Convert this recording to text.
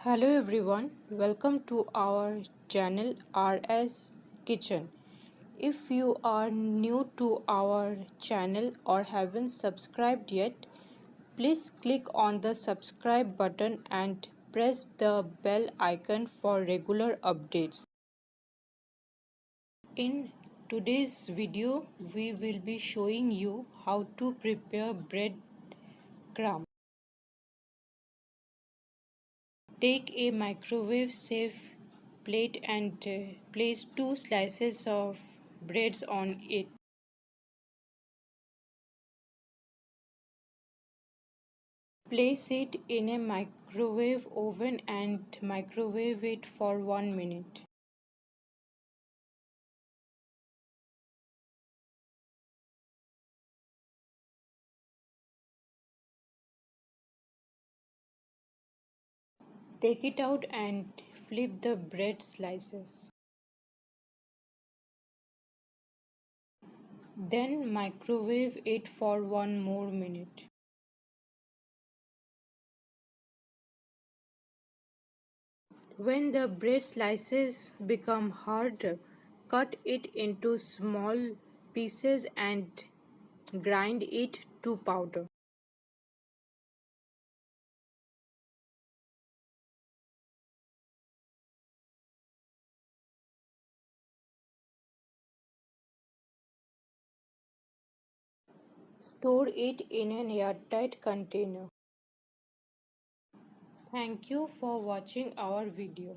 Hello everyone, welcome to our channel RS Kitchen. If you are new to our channel or haven't subscribed yet, please click on the subscribe button and press the bell icon for regular updates. In today's video, we will be showing you how to prepare bread crumb. Take a microwave safe plate and place two slices of breads on it. Place it in a microwave oven and microwave it for 1 minute. Take it out and flip the bread slices. Then microwave it for 1 more minute. When the bread slices become hard, cut it into small pieces and grind it to powder. Store it in an airtight container. Thank you for watching our video.